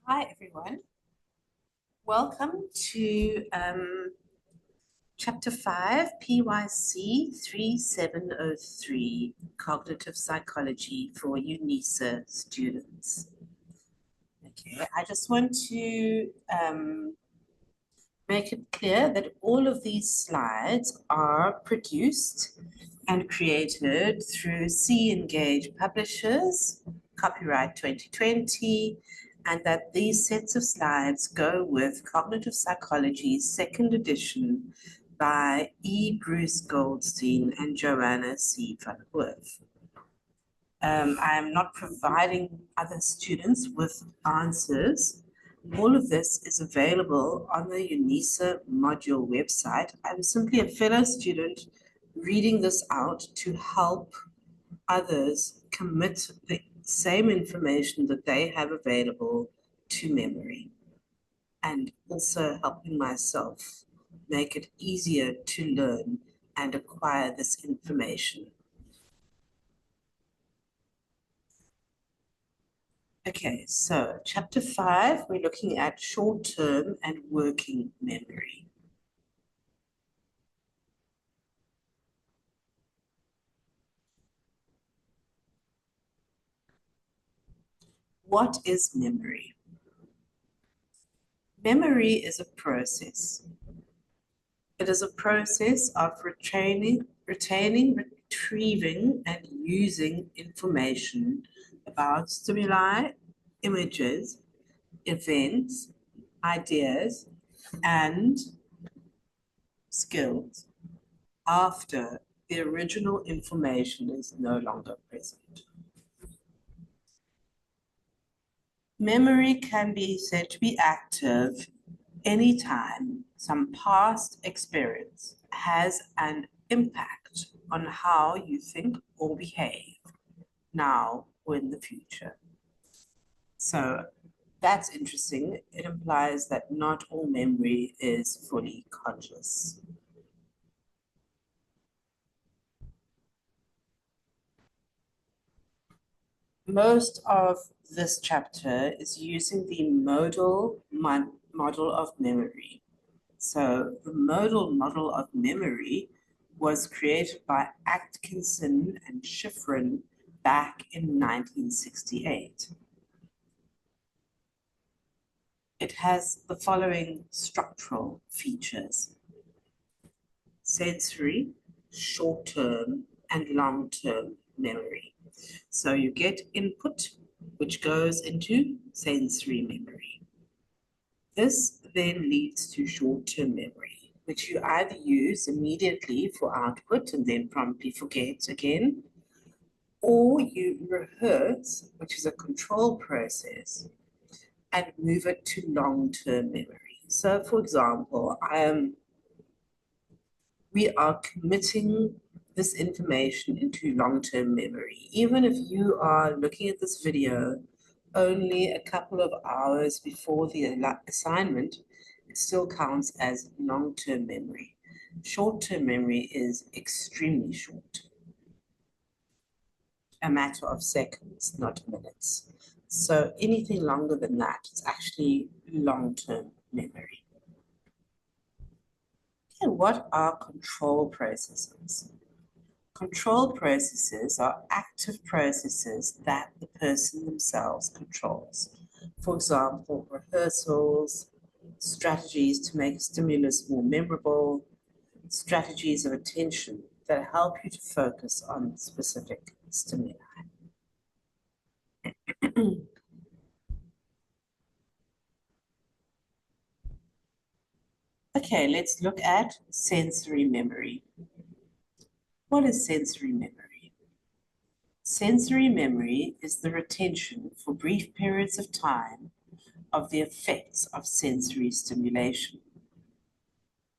Hi, everyone. Welcome to Chapter 5, PYC3703, Cognitive Psychology for UNISA students. Okay, I just want to make it clear that all of these slides are produced and created through C-Engage Publishers, copyright 2020, and that these sets of slides go with Cognitive Psychology, second edition by E. Bruce Goldstein and Joanna C. van Hoof. I am not providing other students with answers. All of this is available on the UNISA module website. I'm simply a fellow student reading this out to help others commit the same information that they have available to memory, and also helping myself make it easier to learn and acquire this information. Okay, so chapter 5, we're looking at short-term and working memory. What is memory? Memory is a process. It is a process of retaining, retrieving, and using information about stimuli, images, events, ideas, and skills after the original information is no longer present. Memory can be said to be active anytime some past experience has an impact on how you think or behave now or in the future. So that's interesting. It implies that not all memory is fully conscious. Most of this chapter is using the modal model of memory. So the modal model of memory was created by Atkinson and Schifrin back in 1968. It has the following structural features: sensory, short-term, and long-term memory. So you get input, which goes into sensory memory. This then leads to short-term memory, which you either use immediately for output and then promptly forget again, or you rehearse, which is a control process, and move it to long-term memory. So for example, we are committing this information into long-term memory. Even if you are looking at this video only a couple of hours before the assignment, it still counts as long-term memory. Short-term memory is extremely short, a matter of seconds, not minutes. So anything longer than that is actually long-term memory. Okay, what are control processes? Control processes are active processes that the person themselves controls. For example, rehearsals, strategies to make stimulus more memorable, strategies of attention that help you to focus on specific stimuli. Okay, let's look at sensory memory. What is sensory memory? Sensory memory is the retention for brief periods of time of the effects of sensory stimulation.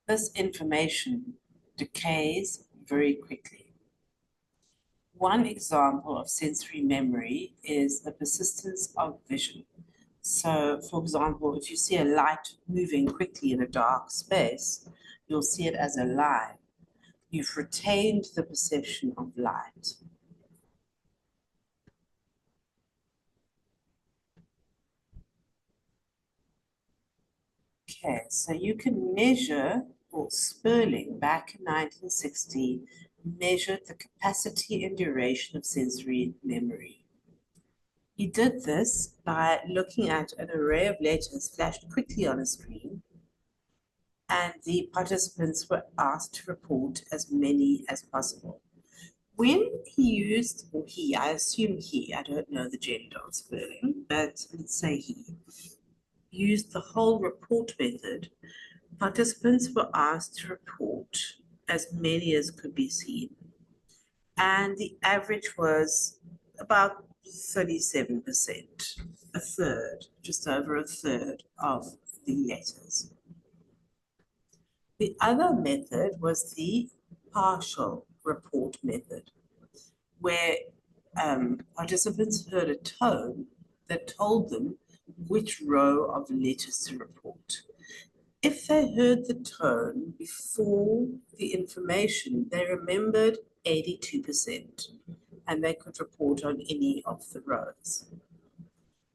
This information decays very quickly. One example of sensory memory is the persistence of vision. So, for example, if you see a light moving quickly in a dark space, you'll see it as a line. You've retained the perception of light. Okay, so you can measure, or Sperling back in 1960 measured the capacity and duration of sensory memory. He did this by looking at an array of letters flashed quickly on a screen, and the participants were asked to report as many as possible. When he used, or he, I assume he, I don't know the gender of Sperling, but let's say he, used the whole report method, participants were asked to report as many as could be seen. And the average was about 37%, a third, just over a third of the letters. The other method was the partial report method, where participants heard a tone that told them which row of letters to report. If they heard the tone before the information, they remembered 82%, and they could report on any of the rows.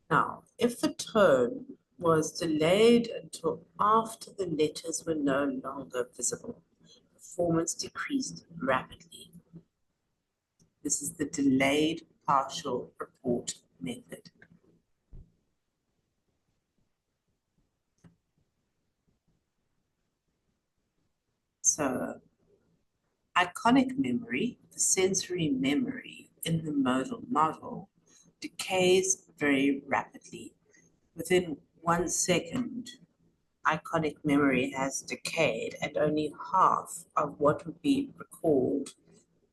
Now, if the tone was delayed until after the letters were no longer visible, performance decreased rapidly. This is the delayed partial report method. So, iconic memory, the sensory memory in the modal model, decays very rapidly. Within 1 second, iconic memory has decayed, and only half of what would be recalled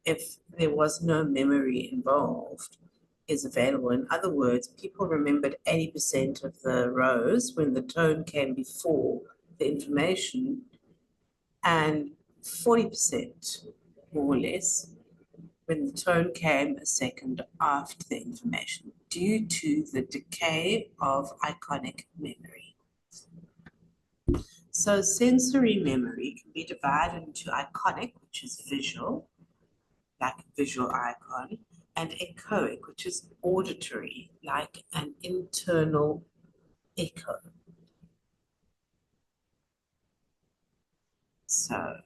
if there was no memory involved is available. In other words, people remembered 80% of the rows when the tone came before the information, and 40%, more or less, when the tone came a second after the information, due to the decay of iconic memory. So sensory memory can be divided into iconic, which is visual, like a visual icon, and echoic, which is auditory, like an internal echo. So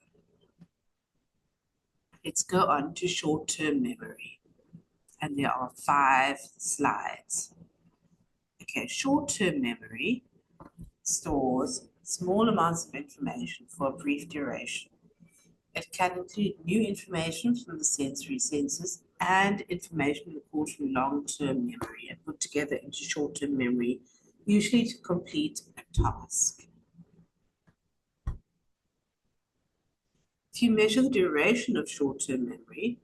let's go on to short-term memory. And there are 5 slides. Okay, short-term memory stores small amounts of information for a brief duration. It can include new information from the sensory senses and information recorded from long-term memory and put together into short-term memory, usually to complete a task. If you measure the duration of short-term memory,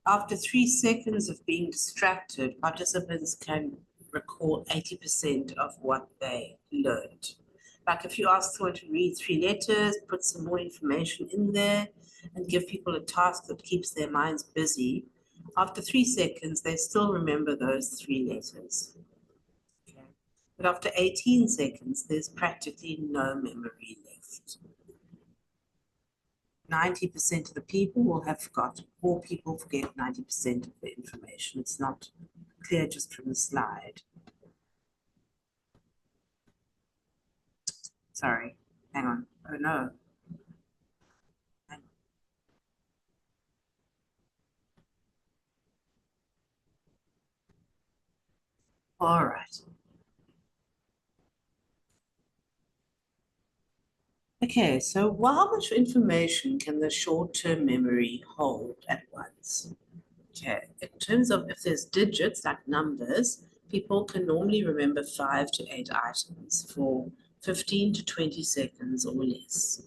after 3 seconds of being distracted, participants can recall 80% of what they learned. Like if you ask someone to read 3 letters, put some more information in there, and give people a task that keeps their minds busy, after 3 seconds, they still remember those 3 letters. Okay. But after 18 seconds, there's practically no memory left. 90% of the people will have forgotten. All people forget 90% of the information. It's not clear just from the slide. Sorry, hang on. Oh no. All right. Okay, so how much information can the short-term memory hold at once? Okay, in terms of if there's digits like numbers, people can normally remember 5 to 8 items for 15 to 20 seconds or less.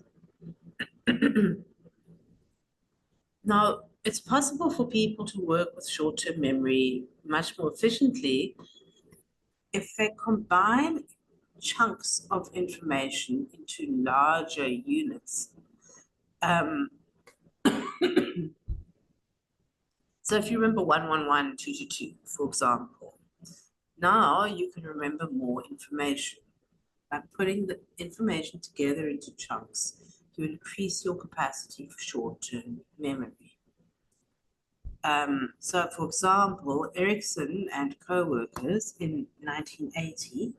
Now, it's possible for people to work with short-term memory much more efficiently if they combine chunks of information into larger units. So if you remember 111, 222, for example, now you can remember more information. By putting the information together into chunks, you increase your capacity for short-term memory. So for example, Erickson and co-workers in 1980,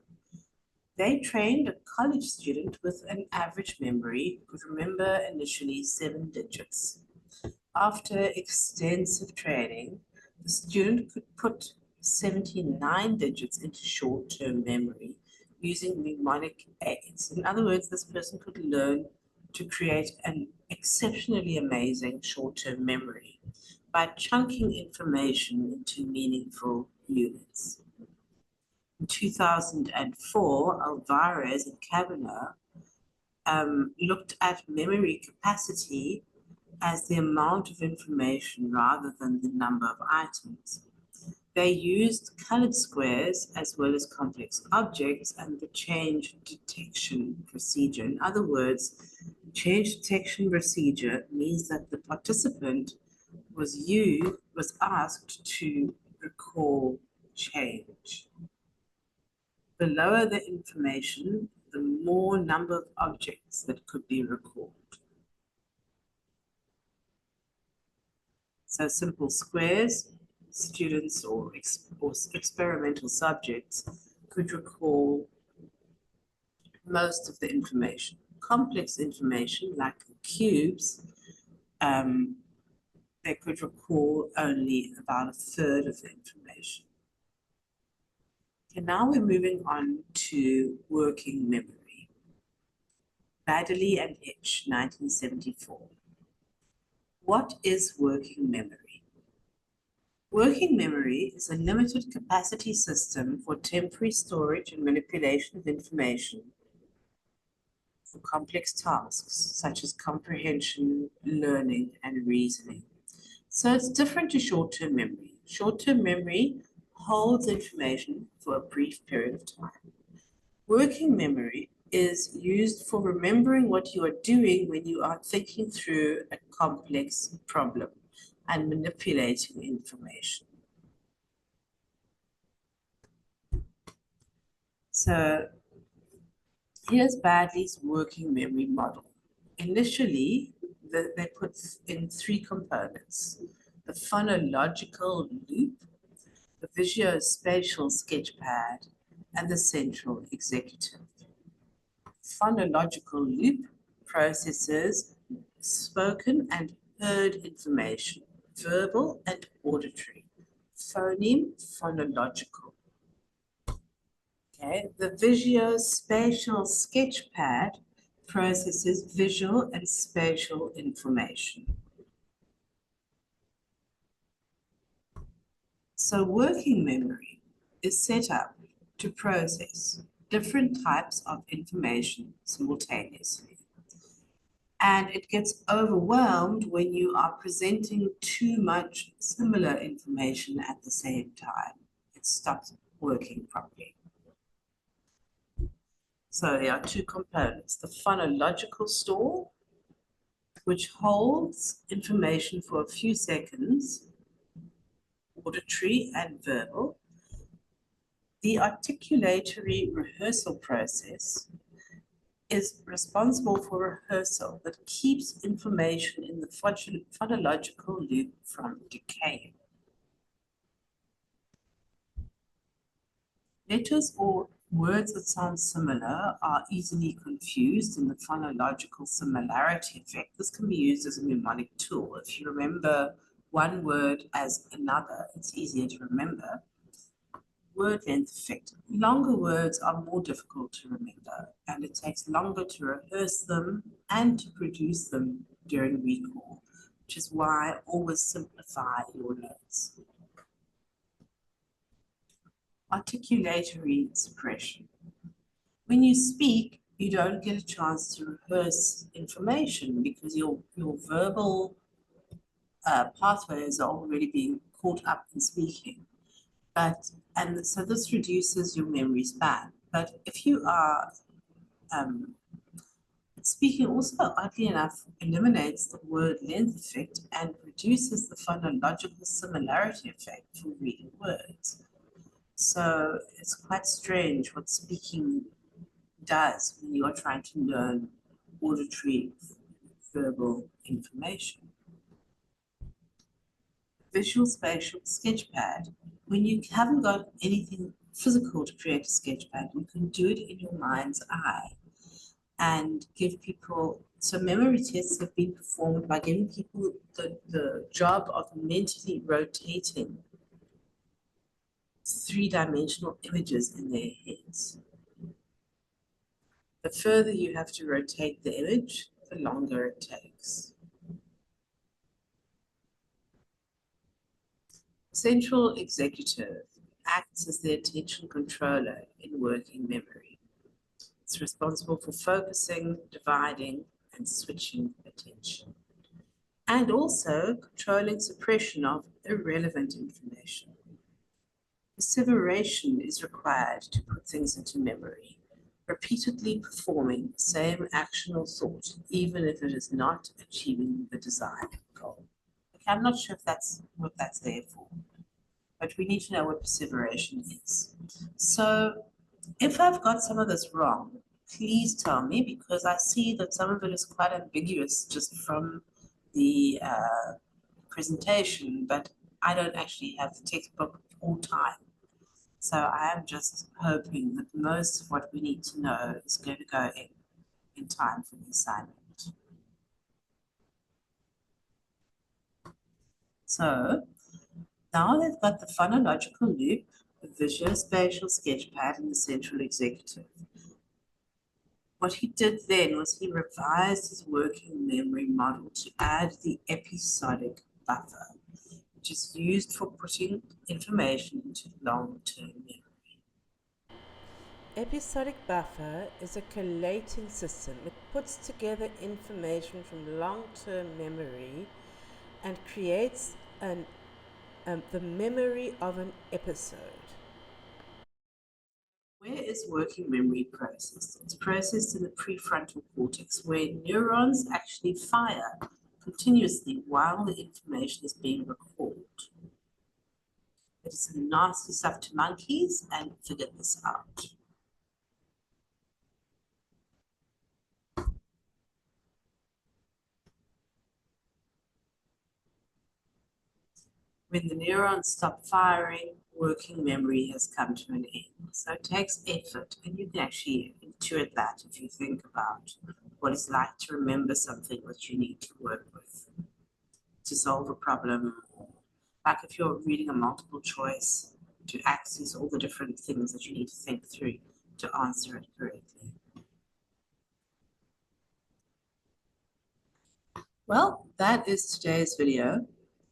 They trained a college student with an average memory, could remember initially 7 digits. After extensive training, the student could put 79 digits into short-term memory using mnemonic aids. In other words, this person could learn to create an exceptionally amazing short-term memory by chunking information into meaningful units. In 2004, Alvarez and Kavanaugh looked at memory capacity as the amount of information rather than the number of items. They used colored squares as well as complex objects and the change detection procedure. In other words, change detection procedure means that the participant was asked to recall change. The lower the information, the more number of objects that could be recalled. So simple squares, students or experimental subjects could recall most of the information. Complex information, like cubes, they could recall only about a third of the information. Okay, now we're moving on to working memory. Baddeley and Ch, 1974. What is working memory? Working memory is a limited capacity system for temporary storage and manipulation of information for complex tasks such as comprehension, learning, and reasoning. So it's different to short-term memory. Short-term memory holds information for a brief period of time. Working memory is used for remembering what you are doing when you are thinking through a complex problem and manipulating information. So here's Baddeley's working memory model. Initially, they put in 3 components: the phonological loop, the visuospatial sketchpad, and the central executive. Phonological loop processes spoken and heard information, verbal and auditory. Phoneme, phonological. Okay, the visuospatial sketchpad processes visual and spatial information. So working memory is set up to process different types of information simultaneously. And it gets overwhelmed when you are presenting too much similar information at the same time. It stops working properly. So there are 2 components: the phonological store, which holds information for a few seconds, auditory and verbal. The articulatory rehearsal process is responsible for rehearsal that keeps information in the phonological loop from decaying. Letters or words that sound similar are easily confused in the phonological similarity effect. This can be used as a mnemonic tool. If you remember one word as another, it's easier to remember. Word length effect. Longer words are more difficult to remember, and it takes longer to rehearse them and to produce them during recall, which is why always simplify your notes. Articulatory suppression. When you speak, you don't get a chance to rehearse information because your verbal pathways are already being caught up in speaking. And so this reduces your memory span. But if you are speaking, also oddly enough eliminates the word length effect and reduces the phonological similarity effect for reading words. So it's quite strange what speaking does when you are trying to learn auditory verbal information. Visual spatial sketchpad. When you haven't got anything physical to create a sketchpad. You can do it in your mind's eye and give people, so memory tests have been performed by giving people the job of mentally rotating three-dimensional images in their heads. The further you have to rotate the image, the longer it takes. Central executive acts as the attention controller in working memory. It's responsible for focusing, dividing, and switching attention, and also controlling suppression of irrelevant information. Perseveration is required to put things into memory, repeatedly performing the same action or thought, even if it is not achieving the desired goal. Okay, I'm not sure if that's what that's there for, but we need to know what perseveration is. So if I've got some of this wrong, please tell me, because I see that some of it is quite ambiguous just from the presentation, but I don't actually have the textbook all time. So I am just hoping that most of what we need to know is going to go in time for the assignment. So now they've got the phonological loop, the visuospatial sketchpad, and the central executive. What he did then was he revised his working memory model to add the episodic buffer, which is used for putting information into long-term memory. Episodic buffer is a collating system. It puts together information from long-term memory and creates the memory of an episode. Where is working memory processed? It's processed in the prefrontal cortex, where neurons actually fire continuously while the information is being recalled. It's some nasty stuff to monkeys, and figure this out. When the neurons stop firing, working memory has come to an end. So it takes effort, and you can actually intuit that if you think about what it's like to remember something that you need to work with to solve a problem, or like if you're reading a multiple choice, to access all the different things that you need to think through to answer it correctly. Well, that is today's video.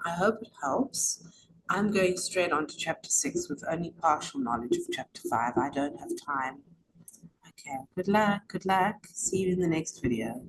I hope it helps. I'm going straight on to chapter 6 with only partial knowledge of chapter 5. I don't have time. Okay, good luck. See you in the next video.